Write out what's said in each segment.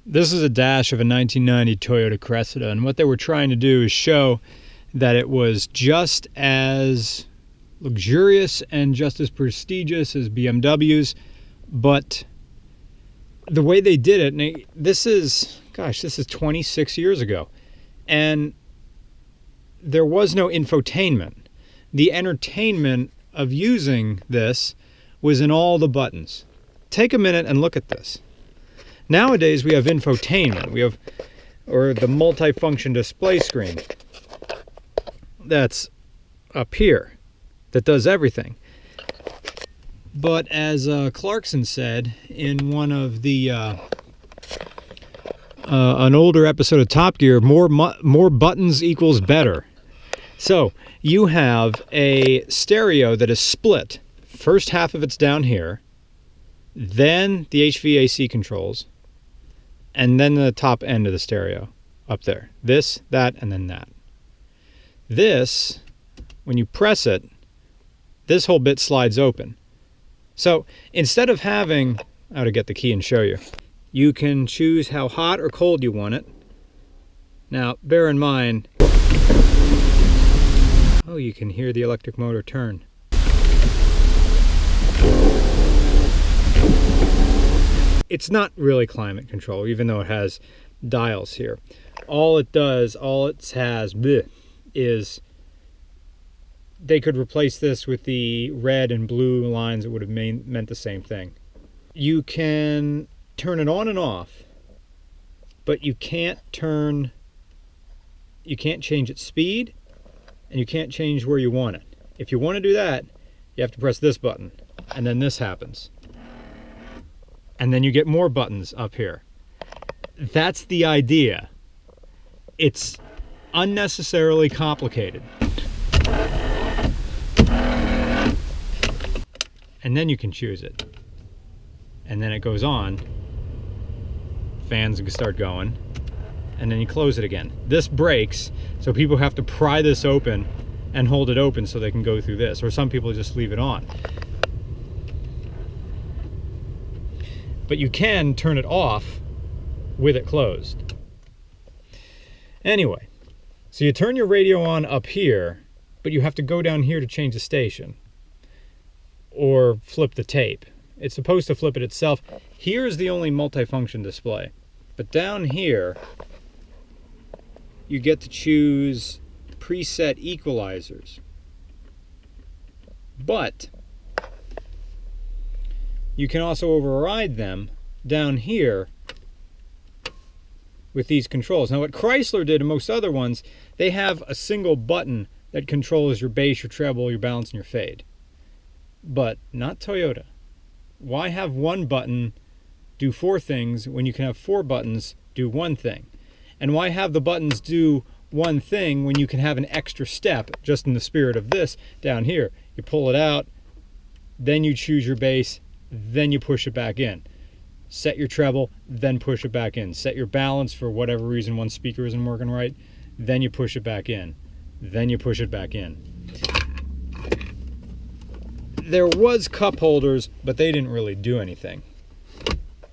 This is a dash of a 1990 Toyota Cressida, and what they were trying to do is show that it was just as luxurious and just as prestigious as BMWs, but the way they did it, and this is 26 years ago, and there was no infotainment. The entertainment of using this was in all the buttons. Take a minute and look at this. Nowadays we have infotainment. We have, or the multifunction display screen that's up here that does everything. But as Clarkson said in one of the an older episode of Top Gear, more buttons equals better. So you have a stereo that is split. First half of it's down here, then the HVAC controls, and then the top end of the stereo up there. This, that, and then that. This, when you press it, this whole bit slides open. So instead of having, I'll get the key and show you, you can choose how hot or cold you want it. Now, bear in mind, oh, you can hear the electric motor turn. It's not really climate control, even though it has dials here. All it has is they could replace this with the red and blue lines that would have meant the same thing. You can turn it on and off, but you can't change its speed, and you can't change where you want it. If you want to do that, you have to press this button, and then this happens. And then you get more buttons up here. That's the idea. It's unnecessarily complicated. And then you can choose it. And then it goes on. Fans start going. And then you close it again. This breaks, so people have to pry this open and hold it open so they can go through this. Or some people just leave it on. But you can turn it off with it closed. Anyway, so you turn your radio on up here, but you have to go down here to change the station or flip the tape. It's supposed to flip it itself. Here's the only multifunction display. But down here, you get to choose preset equalizers. But you can also override them down here with these controls. Now what Chrysler did and most other ones, they have a single button that controls your bass, your treble, your balance, and your fade. But not Toyota. Why have one button do 4 things when you can have 4 buttons do 1 thing? And why have the buttons do 1 thing when you can have an extra step, just in the spirit of this, down here? You pull it out, then you choose your bass, then you push it back in. Set your treble, then push it back in. Set your balance for whatever reason one speaker isn't working right, then you push it back in. Then you push it back in. There was cup holders, but they didn't really do anything.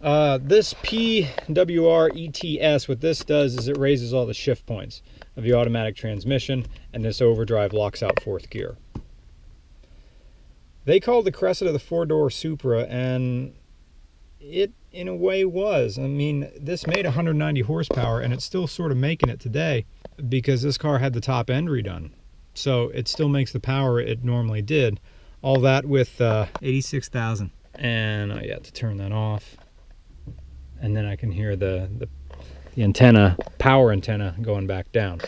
This PWR ETS, what this does is it raises all the shift points of the automatic transmission, and this overdrive locks out 4th gear. They called the Cressida the 4-door Supra, and it in a way was. I mean, this made 190 horsepower, and it's still sort of making it today because this car had the top end redone. So it still makes the power it normally did. All that with 86,000. And I got to turn that off. And then I can hear the antenna, power antenna, going back down.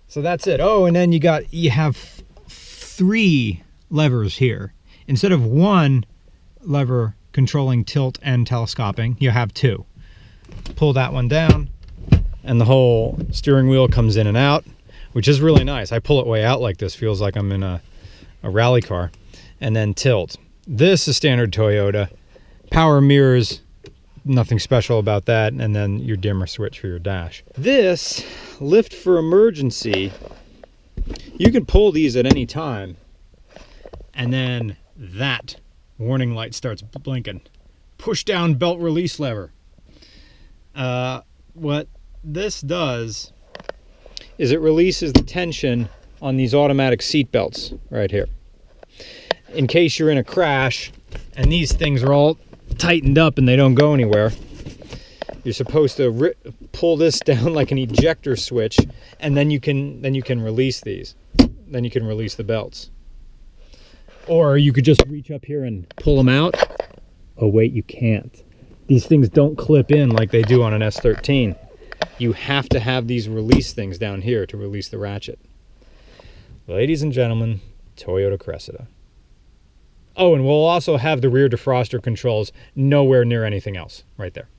So that's it. Oh, and then you have 3 levers here. Instead of 1 lever controlling tilt and telescoping, you have 2. Pull that one down, and the whole steering wheel comes in and out, which is really nice. I pull it way out like this, feels like I'm in a rally car. And then tilt. This is standard Toyota. Power mirrors, nothing special about that, and then your dimmer switch for your dash. This lift for emergency, you can pull these at any time, and then that warning light starts blinking push down belt release lever. What this does is it releases the tension on these automatic seat belts right here. In case you're in a crash and these things are all tightened up and they don't go anywhere, you're supposed to pull this down like an ejector switch, and then you can release these. Then you can release the belts. Or you could just reach up here and pull them out. Oh wait, you can't. These things don't clip in like they do on an S13. You have to have these release things down here to release the ratchet. Ladies and gentlemen, Toyota Cressida. Oh, and we'll also have the rear defroster controls nowhere near anything else right there.